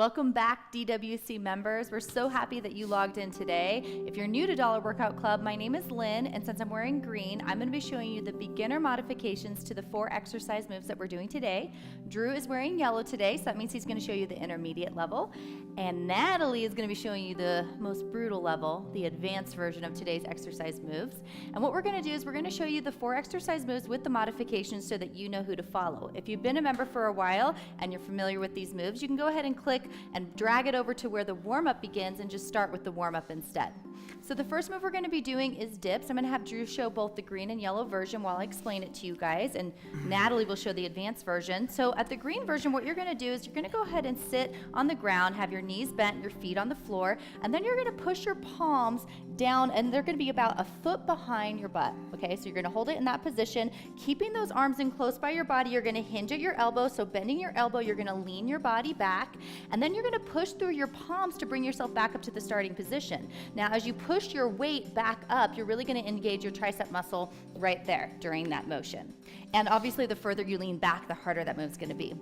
Welcome back, DWC members. We're so happy that you logged in today. If you're new to Dollar Workout Club, my name is Lynn, and since I'm wearing green, I'm going to be showing you the beginner modifications to the 4 exercise moves that we're doing today. Drew is wearing yellow today, so that means he's going to show you the intermediate level. And Natalie is going to be showing you the most brutal level, the advanced version of today's exercise moves. And what we're going to do is we're going to show you the 4 exercise moves with the modifications so that you know who to follow. If you've been a member for a while and you're familiar with these moves, you can go ahead and click and drag it over to where the warm-up begins and just start with the warm-up instead. So the first move we're going to be doing is dips. I'm going to have Drew show both the green and yellow version while I explain it to you guys, and Natalie will show the advanced version. So at the green version, what you're going to do is you're going to go ahead and sit on the ground, have your knees bent, your feet on the floor, and then you're going to push your palms down, and they're going to be about a foot behind your butt. Okay, so you're going to hold it in that position, keeping those arms in close by your body. You're going to hinge at your elbow, so bending your elbow, you're going to lean your body back, and then you're going to push through your palms to bring yourself back up to the starting position. Now, as you push your weight back up, you're really going to engage your tricep muscle right there during that motion. And obviously, the further you lean back, the harder that move's going to be.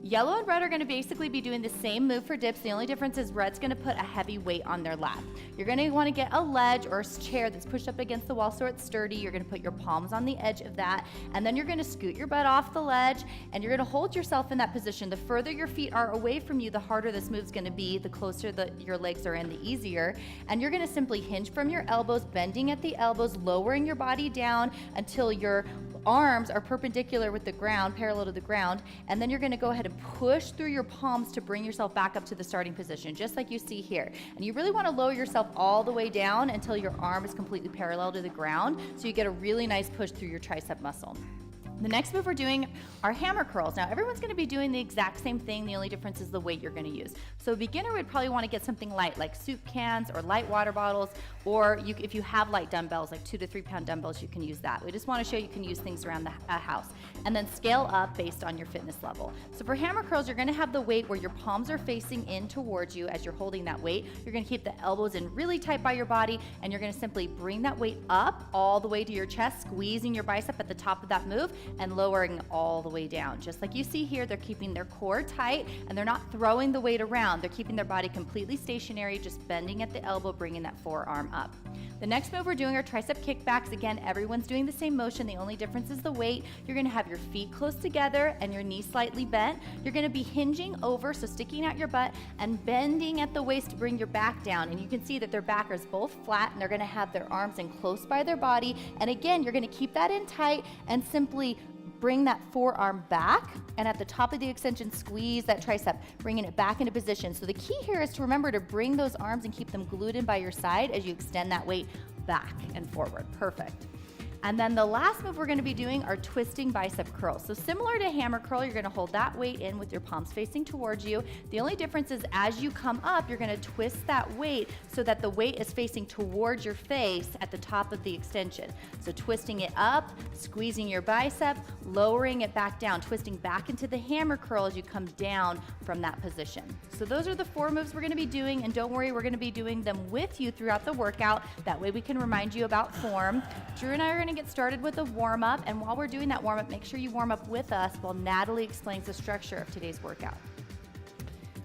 Yellow and red are going to basically be doing the same move for dips. The only difference is red's going to put a heavy weight on their lap. You're going to want to get a ledge or a chair that's pushed up against the wall so it's sturdy. You're going to put your palms on the edge of that, and then you're going to scoot your butt off the ledge, and you're going to hold yourself in that position. The further your feet are away from you, the harder this move's going to be. The closer your legs are in, the easier. And you're going to simply hinge from your elbows, bending at the elbows, lowering your body down until your arms are perpendicular with the ground, parallel to the ground, and then you're going to go ahead and push through your palms to bring yourself back up to the starting position, just like you see here. And you really want to lower yourself all the way down until your arm is completely parallel to the ground, so you get a really nice push through your tricep muscle. The next move we're doing are hammer curls. Now, everyone's going to be doing the exact same thing. The only difference is the weight you're going to use. So a beginner would probably want to get something light, like soup cans or light water bottles, or if you have light dumbbells, like 2 to 3 pound dumbbells, you can use that. We just want to show you can use things around the house. And then scale up based on your fitness level. So for hammer curls, you're going to have the weight where your palms are facing in towards you as you're holding that weight. You're going to keep the elbows in really tight by your body, and you're going to simply bring that weight up all the way to your chest, squeezing your bicep at the top of that move, and lowering all the way down. Just like you see here, they're keeping their core tight, and they're not throwing the weight around. They're keeping their body completely stationary, just bending at the elbow, bringing that forearm up. The next move we're doing are tricep kickbacks. Again, everyone's doing the same motion. The only difference is the weight. You're going to have your feet close together and your knees slightly bent. You're going to be hinging over, so sticking out your butt and bending at the waist to bring your back down. And you can see that their back is both flat, and they're going to have their arms in close by their body. And again, you're going to keep that in tight and simply bring that forearm back, and at the top of the extension, squeeze that tricep, bringing it back into position. So the key here is to remember to bring those arms and keep them glued in by your side as you extend that weight back and forward. Perfect. And then the last move we're going to be doing are twisting bicep curls. So similar to hammer curl, you're going to hold that weight in with your palms facing towards you. The only difference is as you come up, you're going to twist that weight so that the weight is facing towards your face at the top of the extension. So twisting it up, squeezing your bicep, lowering it back down, twisting back into the hammer curl as you come down from that position. So those are the 4 moves we're going to be doing, and don't worry, we're going to be doing them with you throughout the workout. That way we can remind you about form. Drew and I are going to get started with a warm-up, and while we're doing that warm-up, make sure you warm up with us while Natalie explains the structure of today's workout.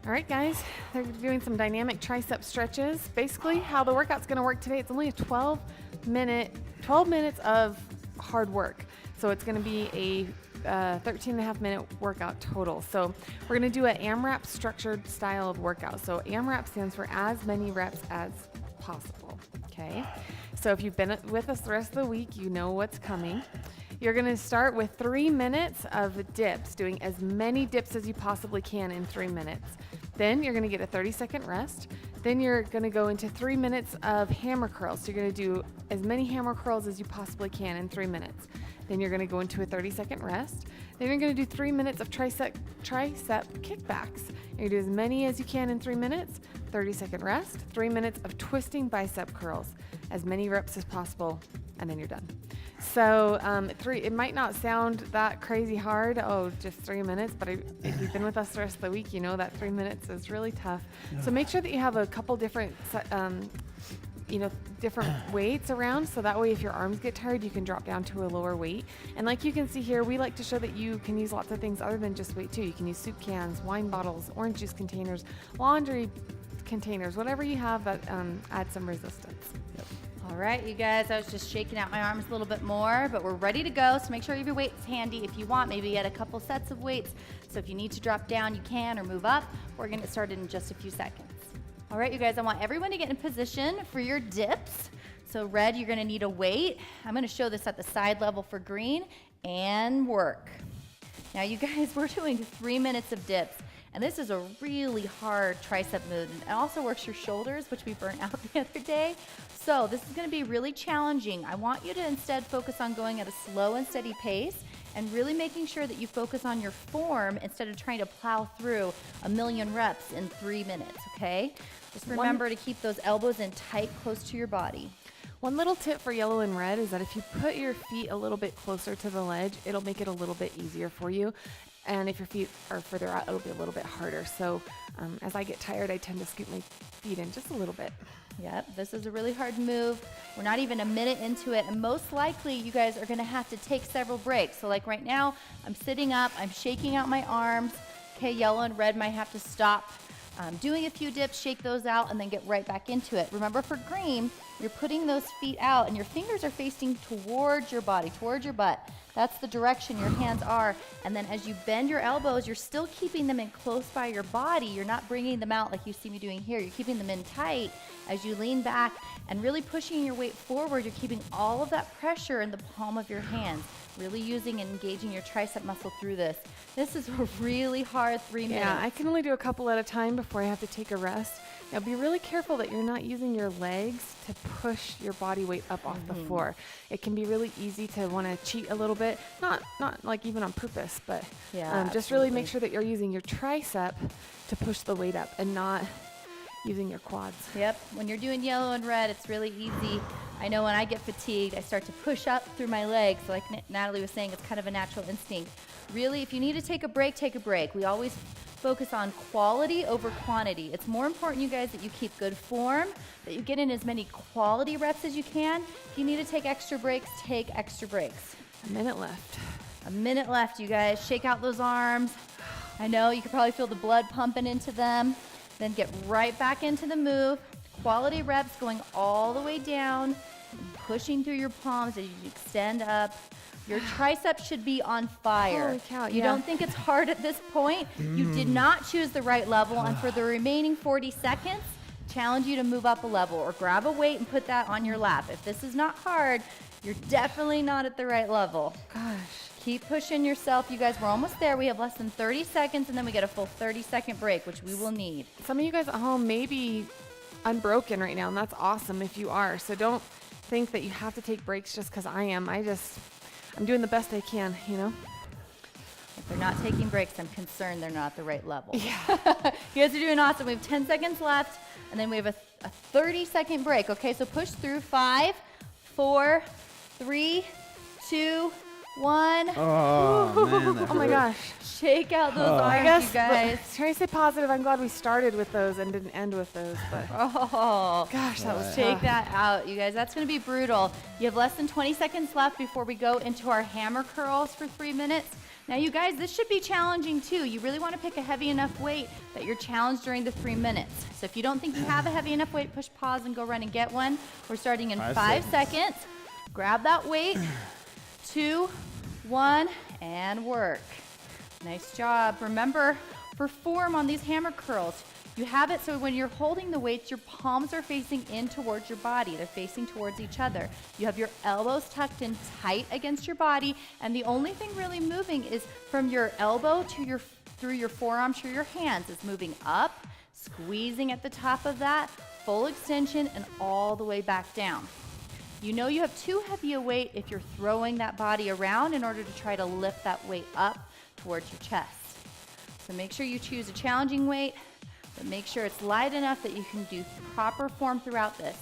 All right, guys, they're doing some dynamic tricep stretches. Basically, how the workout's going to work today, it's only a 12 minutes of hard work. So it's going to be a 13.5-minute workout total. So we're going to do an AMRAP structured style of workout. So AMRAP stands for as many reps as possible. Okay. So if you've been with us the rest of the week, you know what's coming. You're going to start with 3 minutes of dips, doing as many dips as you possibly can in 3 minutes. Then you're going to get a 30-second rest. Then you're going to go into 3 minutes of hammer curls. So you're going to do as many hammer curls as you possibly can in 3 minutes. Then you're going to go into a 30-second rest. Then you're going to do 3 minutes of tricep kickbacks. You're going to do as many as you can in 3 minutes, 30-second rest, 3 minutes of twisting bicep curls, as many reps as possible, and then you're done. So it might not sound that crazy hard, just 3 minutes, but if you've been with us the rest of the week, you know that 3 minutes is really tough. Yeah. So make sure that you have a couple different different weights around, so that way if your arms get tired, you can drop down to a lower weight. And like you can see here, we like to show that you can use lots of things other than just weight too. You can use soup cans, wine bottles, orange juice containers, laundry containers, whatever you have that adds some resistance. Yep. All right, you guys, I was just shaking out my arms a little bit more, but we're ready to go. So make sure you have your weights handy. If you want, maybe get a couple sets of weights. So if you need to drop down, you can, or move up. We're gonna get started in just a few seconds. All right, you guys, I want everyone to get in position for your dips. So red, you're gonna need a weight. I'm gonna show this at the side level for green, and work. Now you guys, we're doing 3 minutes of dips, and this is a really hard tricep move. And it also works your shoulders, which we burnt out the other day. So this is gonna be really challenging. I want you to instead focus on going at a slow and steady pace, and really making sure that you focus on your form instead of trying to plow through 1,000,000 reps in 3 minutes, okay? Just remember to keep those elbows in tight, close to your body. One little tip for yellow and red is that if you put your feet a little bit closer to the ledge, it'll make it a little bit easier for you. And if your feet are further out, it'll be a little bit harder. So as I get tired, I tend to scoot my feet in just a little bit. Yep, this is a really hard move. We're not even a minute into it, and most likely you guys are gonna have to take several breaks. So like right now, I'm sitting up, I'm shaking out my arms. Okay, yellow and red might have to stop doing a few dips, shake those out, and then get right back into it. Remember, for green, you're putting those feet out and your fingers are facing towards your body, towards your butt. That's the direction your hands are. And then as you bend your elbows, you're still keeping them in close by your body. You're not bringing them out like you see me doing here. You're keeping them in tight as you lean back and really pushing your weight forward. You're keeping all of that pressure in the palm of your hands, really using and engaging your tricep muscle through this. This is a really hard 3 minutes. Yeah, I can only do a couple at a time before I have to take a rest. Now be really careful that you're not using your legs to push your body weight up off the floor. It can be really easy to want to cheat a little bit, not like even on purpose, but just really make sure that you're using your tricep to push the weight up and not using your quads. Yep, when you're doing yellow and red, it's really easy. I know when I get fatigued, I start to push up through my legs. Like Natalie was saying, it's kind of a natural instinct. Really, if you need to take a break, take a break. We always focus on quality over quantity. It's more important, you guys, that you keep good form, that you get in as many quality reps as you can. If you need to take extra breaks, take extra breaks. A minute left. A minute left, you guys. Shake out those arms. I know you can probably feel the blood pumping into them. Then get right back into the move. Quality reps going all the way down, pushing through your palms as you extend up. Your triceps should be on fire. Holy cow, You don't think it's hard at this point? You did not choose the right level, and for the remaining 40 seconds, challenge you to move up a level or grab a weight and put that on your lap. If this is not hard, you're definitely not at the right level. Gosh. Keep pushing yourself. You guys, we're almost there. We have less than 30 seconds, and then we get a full 30-second break, which we will need. Some of you guys at home may be unbroken right now, and that's awesome if you are. So don't think that you have to take breaks just because I am. I'm doing the best I can, you know? If they're not taking breaks, I'm concerned they're not at the right level. Yeah. You guys are doing awesome. We have 10 seconds left, and then we have a 30-second break. Okay, so push through. 5, 4, 3, 2, 1. Oh, man, that Oh my hurt. gosh. Shake out those arms, you guys. Trying to stay positive, I'm glad we started with those and didn't end with those, but Oh, gosh, that was shake tough. that out, you guys. That's going to be brutal. You have less than 20 seconds left before we go into our hammer curls for 3 minutes. Now, you guys, this should be challenging too. You really want to pick a heavy enough weight that you're challenged during the 3 minutes. So if you don't think you have a heavy enough weight, push pause and go run and get one. We're starting in 5 seconds. Grab that weight. 2, 1, and work. Nice job. Remember, for form on these hammer curls, you have it so when you're holding the weights, your palms are facing in towards your body. They're facing towards each other. You have your elbows tucked in tight against your body, and the only thing really moving is from your elbow to through your forearm to your hands. It's moving up, squeezing at the top of that, full extension, and all the way back down. You know you have too heavy a weight if you're throwing that body around in order to try to lift that weight up towards your chest. So make sure you choose a challenging weight, but make sure it's light enough that you can do proper form throughout this.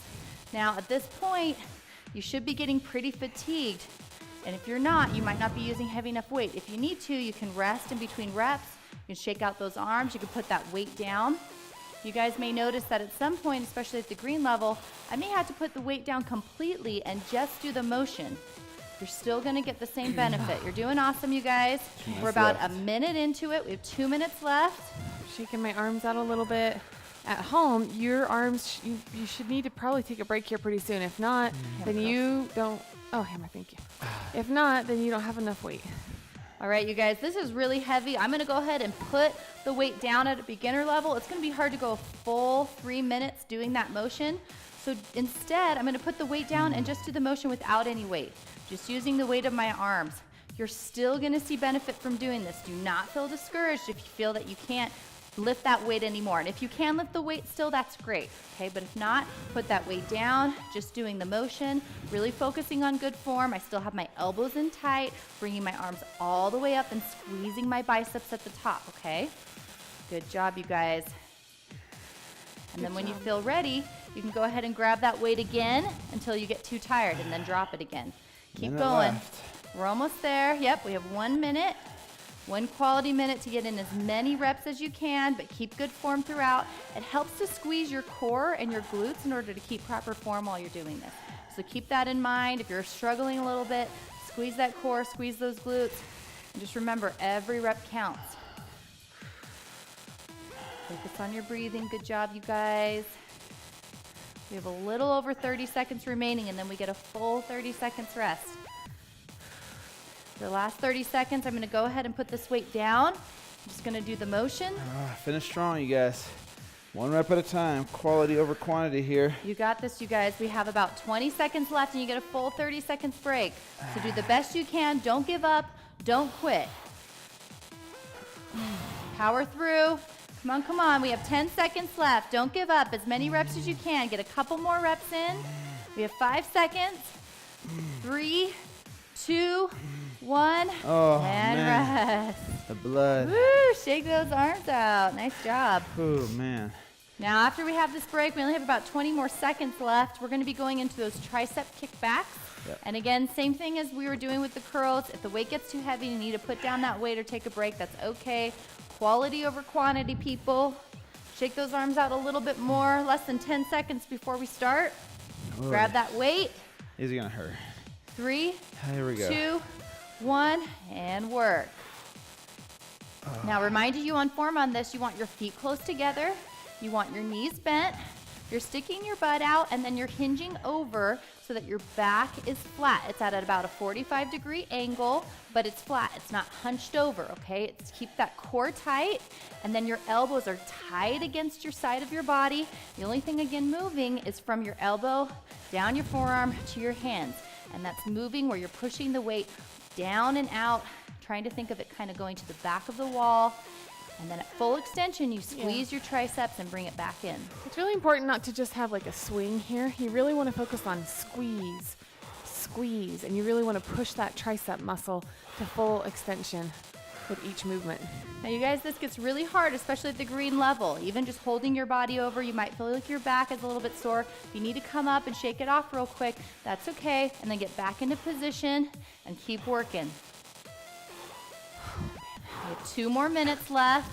Now, at this point, you should be getting pretty fatigued. And if you're not, you might not be using heavy enough weight. If you need to, you can rest in between reps. You can shake out those arms. You can put that weight down. You guys may notice that at some point, especially at the green level, I may have to put the weight down completely and just do the motion. You're still gonna get the same benefit. You're doing awesome, you guys. We're about a minute into it. We have 2 minutes left. Shaking my arms out a little bit. At home, your arms, you should need to probably take a break here pretty soon. If not, then you don't, oh, Hammer, thank you. If not, then you don't have enough weight. All right, you guys, this is really heavy. I'm gonna go ahead and put the weight down at a beginner level. It's gonna be hard to go a full 3 minutes doing that motion. So instead, I'm gonna put the weight down and just do the motion without any weight. Just using the weight of my arms. You're still gonna see benefit from doing this. Do not feel discouraged if you feel that you can't lift that weight anymore. And if you can lift the weight still, that's great, okay? But if not, put that weight down, just doing the motion, really focusing on good form. I still have my elbows in tight, bringing my arms all the way up and squeezing my biceps at the top, okay? Good job, you guys. And then when you feel ready, you can go ahead and grab that weight again until you get too tired and then drop it again. Keep going. We're almost there. Yep, we have 1 minute. 1 quality minute to get in as many reps as you can, but keep good form throughout. It helps to squeeze your core and your glutes in order to keep proper form while you're doing this. So keep that in mind. If you're struggling a little bit, squeeze that core, squeeze those glutes, and just remember, every rep counts. Focus on your breathing. Good job, you guys. We have a little over 30 seconds remaining, and then we get a full 30 seconds rest. The last 30 seconds, I'm gonna go ahead and put this weight down. I'm just gonna do the motion. Finish strong, you guys. 1 rep at a time, quality over quantity here. You got this, you guys. We have about 20 seconds left and you get a full 30 seconds break. So do the best you can. Don't give up. Don't quit. Power through. Come on, come on. We have 10 seconds left. Don't give up. As many reps as you can. Get a couple more reps in. We have 5 seconds. 3, 2, 1, Oh, and man. rest. The blood. Woo, shake those arms out. Nice job. Oh, man. Now, after we have this break, we only have about 20 more seconds left. We're going to be going into those tricep kickbacks. Yep. And again, same thing as we were doing with the curls. If the weight gets too heavy, you need to put down that weight or take a break. That's okay. Quality over quantity, people. Shake those arms out a little bit more. Less than 10 seconds before we start. Ooh. Grab that weight. Is it gonna hurt? 3, Here we go. 2, 1, and work. Now, reminding you on form on this, you want your feet close together. You want your knees bent. You're sticking your butt out, and then you're hinging over so that your back is flat. It's at about a 45-degree angle, but it's flat. It's not hunched over, okay? It's keep that core tight, and then your elbows are tight against your side of your body. The only thing, again, moving is from your elbow down your forearm to your hands, and that's moving where you're pushing the weight down and out, trying to think of it kind of going to the back of the wall. And then at full extension, you squeeze your triceps and bring it back in. It's really important not to just have like a swing here. You really want to focus on squeeze, squeeze, and you really want to push that tricep muscle to full extension with each movement. Now, you guys, this gets really hard, especially at the green level. Even just holding your body over, you might feel like your back is a little bit sore. If you need to come up and shake it off real quick, that's okay. And then get back into position and keep working. We have 2 more minutes left.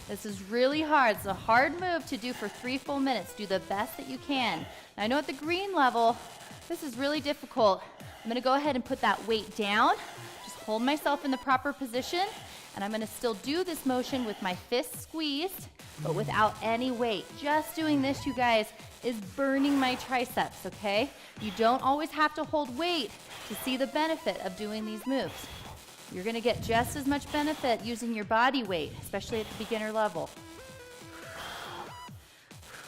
This is really hard. It's a hard move to do for 3 full minutes. Do the best that you can. Now, I know at the green level, this is really difficult. I'm gonna go ahead and put that weight down. Just hold myself in the proper position, and I'm gonna still do this motion with my fists squeezed, but without any weight. Just doing this, you guys, is burning my triceps, okay? You don't always have to hold weight to see the benefit of doing these moves. You're gonna get just as much benefit using your body weight, especially at the beginner level.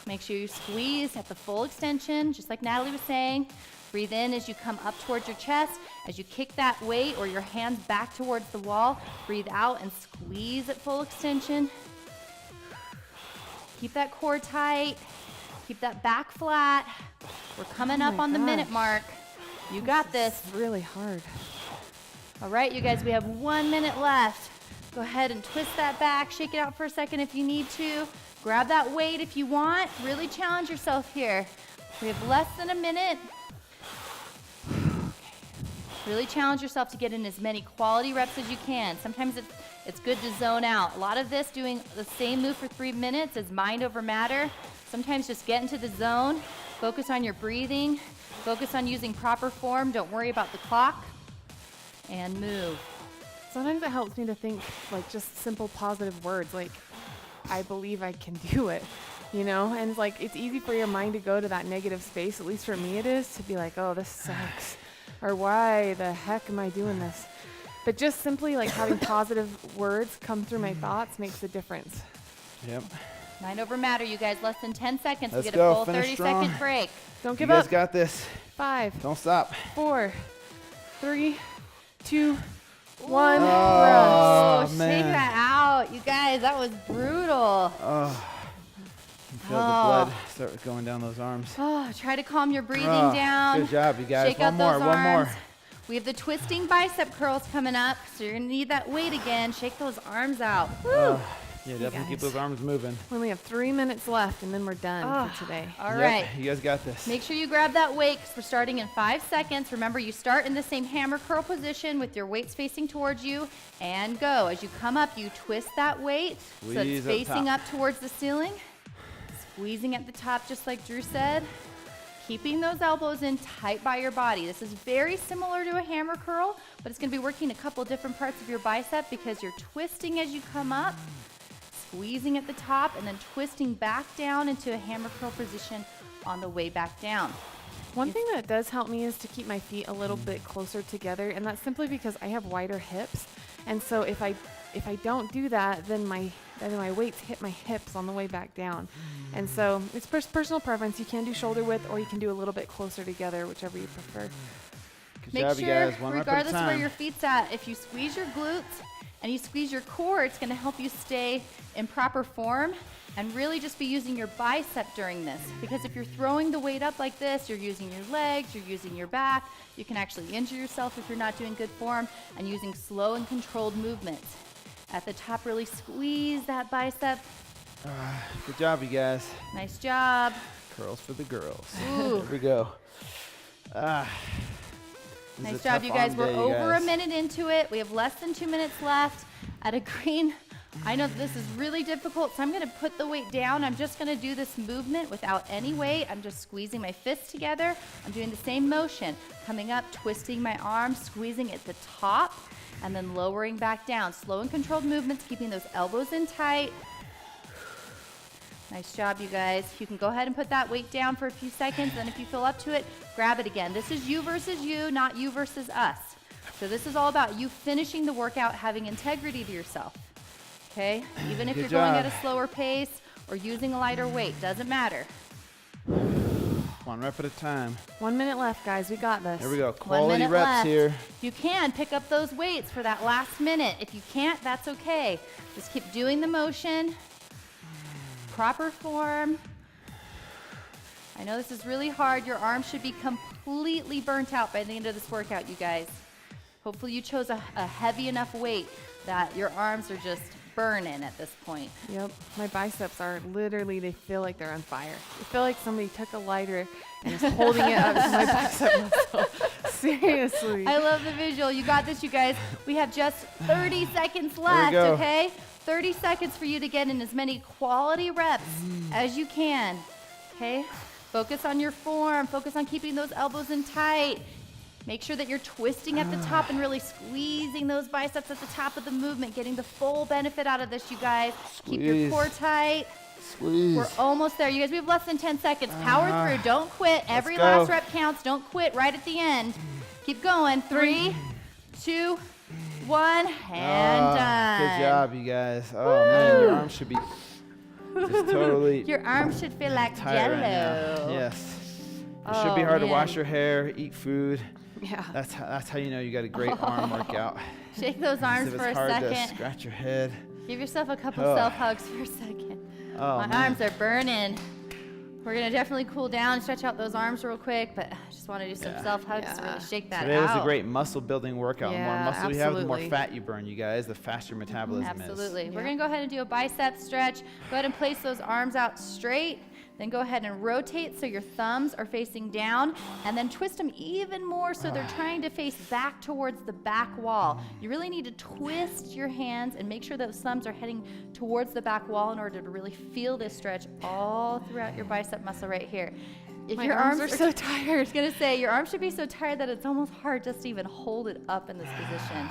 Make sure you squeeze at the full extension, just like Natalie was saying. Breathe in as you come up towards your chest. As you kick that weight or your hands back towards the wall, breathe out and squeeze at full extension. Keep that core tight. Keep that back flat. We're coming up on the minute mark. You got this. It's really hard. All right, you guys, we have 1 minute left. Go ahead and twist that back, shake it out for a second if you need to. Grab that weight if you want. Really challenge yourself here. We have less than a minute. Really challenge yourself to get in as many quality reps as you can. Sometimes it's good to zone out. A lot of this, doing the same move for 3 minutes, is mind over matter. Sometimes just get into the zone, focus on your breathing, focus on using proper form, don't worry about the clock, and move. Sometimes it helps me to think like just simple positive words like, I believe I can do it, you know? And it's like, it's easy for your mind to go to that negative space, at least for me it is, to be like, oh, this sucks, or why the heck am I doing this? But just simply like having positive words come through my thoughts makes a difference. Yep. Mind over matter, you guys. Less than 10 seconds. Let's We get go. a full Finish 30-second strong. break. Don't give You guys up. got this. 5, Don't stop. 4, 3, 2, 1. Oh, man. shake that out. You guys, that was brutal. Oh. You feel the blood start going down those arms. Oh, try to calm your breathing Oh, down. good job, you guys. Shake One out more, those one arms. more. We have the twisting bicep curls coming up, so you're going to need that weight again. Shake those arms out. Woo. Yeah, definitely keep guys. those arms moving. We only have 3 minutes left, and then we're done for today. All Yep, right. You guys got this. Make sure you grab that weight because we're starting in 5 seconds. Remember, you start in the same hammer curl position with your weights facing towards you and go. As you come up, you twist that weight so Squeeze it's up facing top. up towards the ceiling. Squeezing at the top just like Drew said. Keeping those elbows in tight by your body. This is very similar to a hammer curl, but it's going to be working a couple different parts of your bicep because you're twisting as you come up, squeezing at the top, and then twisting back down into a hammer curl position on the way back down. One thing that does help me is to keep my feet a little bit closer together, and that's simply because I have wider hips. And so if I don't do that, then my weights hit my hips on the way back down. And so it's personal preference. You can do shoulder width, or you can do a little bit closer together, whichever you prefer. Good Make job, sure, you guys. One rep at a regardless where time. your feet's at, if you squeeze your glutes and you squeeze your core, it's going to help you stay in proper form and really just be using your bicep during this. Because if you're throwing the weight up like this, you're using your legs, you're using your back, you can actually injure yourself if you're not doing good form, and using slow and controlled movements. At the top, really squeeze that bicep. Good job, you guys. Nice job. Curls for the girls. Ooh. Here we go. This is Nice a job, tough you guys. arm We're day, you over a guys. minute into it. We have less than 2 minutes left. At a green, I know this is really difficult, so I'm going to put the weight down. I'm just going to do this movement without any weight. I'm just squeezing my fists together. I'm doing the same motion. Coming up, twisting my arms, squeezing at the top, and then lowering back down. Slow and controlled movements, keeping those elbows in tight. Nice job, you guys. You can go ahead and put that weight down for a few seconds, and if you feel up to it, grab it again. This is you versus you, not you versus us. So this is all about you finishing the workout, having integrity to yourself. Okay? Even if Good you're going at job. a slower pace or using a lighter weight, doesn't matter. One rep at a time. 1 minute left, guys. We got this. Here we go. 1 Quality minute reps left. here. You can pick up those weights for that last minute. If you can't, that's okay. Just keep doing the motion. Proper form. I know this is really hard. Your arms should be completely burnt out by the end of this workout, you guys. Hopefully you chose a heavy enough weight that your arms are just burning at this point. Yep. My biceps are literally, they feel like they're on fire. I feel like somebody took a lighter and is holding it up to my bicep muscle. Seriously. I love the visual. You got this, you guys. We have just 30 seconds left, go. okay? 30 seconds for you to get in as many quality reps as you can, okay? Focus on your form. Focus on keeping those elbows in tight. Make sure that you're twisting at the top and really squeezing those biceps at the top of the movement, getting the full benefit out of this, you guys. Keep your Squeeze. core tight. Squeeze. We're almost there. You guys, we have less than 10 seconds. Power through. Don't quit. Every go. last rep counts. Don't quit right at the end. Keep going. 3, 2, 1, and done. Good job, you guys. Oh, man, your arms should be just totally Your arms should feel like tight jello. right now. Yes. It should be Oh, hard to man. wash your hair, eat food. Yeah. That's how you know you got a great arm workout. Shake those arms if for it's a hard to second. scratch your head. Give yourself a couple Oh. self-hugs for a second. Oh, My man. arms are burning. We're going to definitely cool down, stretch out those arms real quick, but I just want to do some Yeah. self-hugs to Yeah. really shake that Today out. was a great muscle building workout. The more Yeah, muscle you have, the more absolutely. fat you burn, you guys, the faster metabolism is. Absolutely. We're Yeah. going to go ahead and do a bicep stretch. Go ahead and place those arms out straight. Then go ahead and rotate so your thumbs are facing down, and then twist them even more so they're trying to face back towards the back wall. You really need to twist your hands and make sure those thumbs are heading towards the back wall in order to really feel this stretch all throughout your bicep muscle right here. If My your arms are so tired. I was gonna say, your arms should be so tired that it's almost hard just to even hold it up in this position.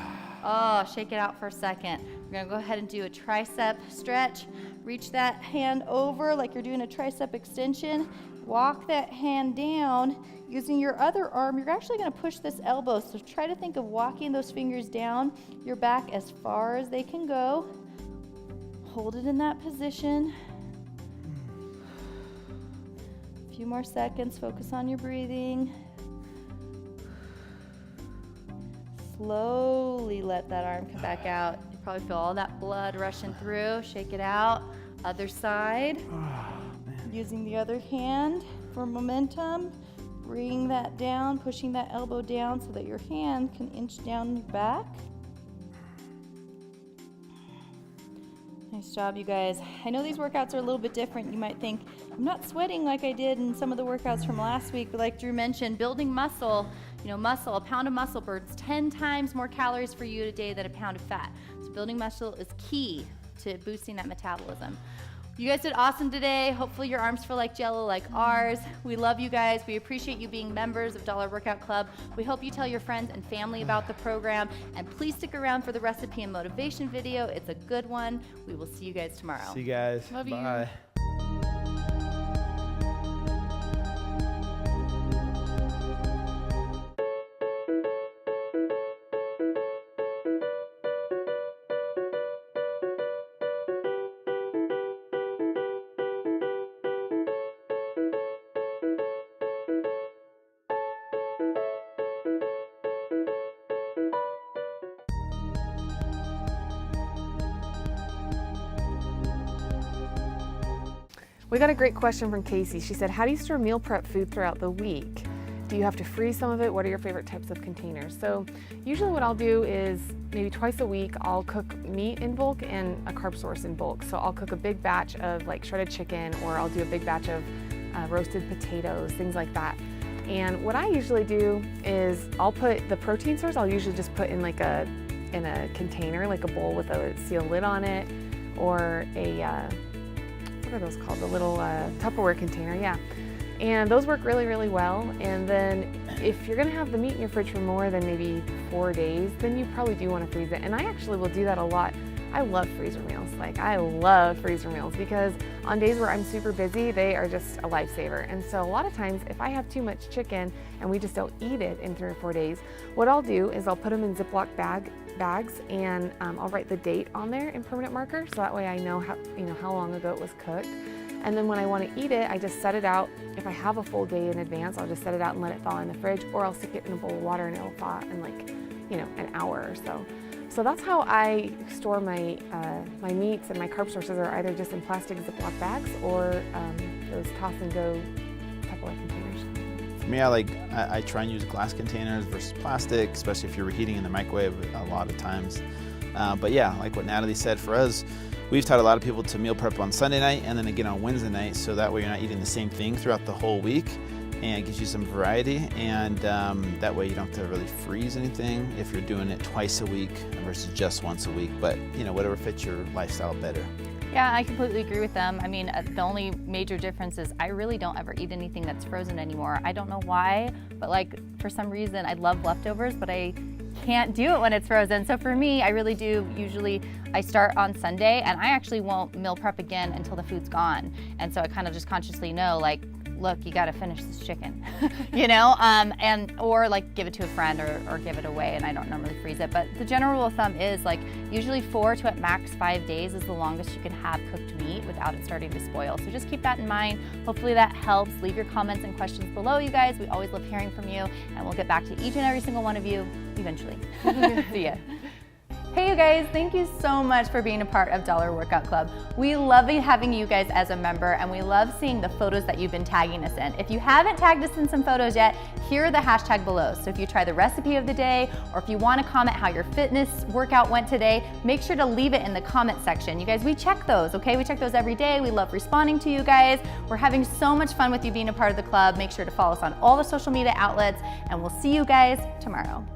Oh, shake it out for a second. We're gonna go ahead and do a tricep stretch. Reach that hand over like you're doing a tricep extension. Walk that hand down. Using your other arm, you're actually gonna push this elbow. So try to think of walking those fingers down your back as far as they can go. Hold it in that position. A few more seconds, focus on your breathing. Slowly let that arm come back out. You probably feel all that blood rushing through. Shake it out. Other side. Using the other hand for momentum. Bring that down, pushing that elbow down so that your hand can inch down back. Nice job, you guys. I know these workouts are a little bit different. You might think, I'm not sweating like I did in some of the workouts from last week, but like Drew mentioned, building muscle, a pound of muscle burns 10 times more calories for you a day than a pound of fat. So building muscle is key to boosting that metabolism. You guys did awesome today. Hopefully your arms feel like jello like ours. We love you guys. We appreciate you being members of Dollar Workout Club. We hope you tell your friends and family about the program. And please stick around for the recipe and motivation video. It's a good one. We will see you guys tomorrow. See you guys. Love you. Bye. We got a great question from Casey. She said, how do you store meal prep food throughout the week? Do you have to freeze some of it? What are your favorite types of containers? So usually what I'll do is maybe twice a week, I'll cook meat in bulk and a carb source in bulk. So I'll cook a big batch of like shredded chicken, or I'll do a big batch of roasted potatoes, things like that. And what I usually do is I'll put the protein source, I'll usually just put in in a container, like a bowl with a seal lid on it, or a, what are those called? The little Tupperware container, yeah. And those work really, really well. And then if you're gonna have the meat in your fridge for more than maybe 4 days, then you probably do wanna freeze it. And I actually will do that a lot. I love freezer meals. Like, I love freezer meals because on days where I'm super busy, they are just a lifesaver. And so a lot of times, if I have too much chicken and we just don't eat it in 3 or 4 days, what I'll do is I'll put them in Ziploc bags, and I'll write the date on there in permanent marker, so that way I know how long ago it was cooked. And then when I want to eat it, I just set it out. If I have a full day in advance, I'll just set it out and let it thaw in the fridge, or I'll stick it in a bowl of water and it'll thaw in like, an hour or so. So that's how I store my my meats, and my carb sources are either just in plastic Ziploc bags or those toss and go Tupperware containers. For me, I try and use glass containers versus plastic, especially if you're reheating in the microwave a lot of times. But yeah, like what Natalie said, for us, we've taught a lot of people to meal prep on Sunday night and then again on Wednesday night, so that way you're not eating the same thing throughout the whole week, and it gives you some variety, and that way you don't have to really freeze anything if you're doing it twice a week versus just once a week. But whatever fits your lifestyle better. Yeah, I completely agree with them. I mean, the only major difference is I really don't ever eat anything that's frozen anymore. I don't know why, but like for some reason I love leftovers, but I can't do it when it's frozen. So for me, I really do, usually I start on Sunday and I actually won't meal prep again until the food's gone. And so I kind of just consciously know, like, look, you got to finish this chicken, or like give it to a friend or give it away, and I don't normally freeze it. But the general rule of thumb is like usually 4 to at max 5 days is the longest you can have cooked meat without it starting to spoil. So just keep that in mind. Hopefully that helps. Leave your comments and questions below, you guys. We always love hearing from you, and we'll get back to each and every single one of you eventually. See ya. Hey you guys, thank you so much for being a part of Dollar Workout Club. We love having you guys as a member, and we love seeing the photos that you've been tagging us in. If you haven't tagged us in some photos yet, here are the hashtag below. So if you try the recipe of the day, or if you want to comment how your fitness workout went today, make sure to leave it in the comment section. You guys, we check those, okay? We check those every day. We love responding to you guys. We're having so much fun with you being a part of the club. Make sure to follow us on all the social media outlets, and we'll see you guys tomorrow.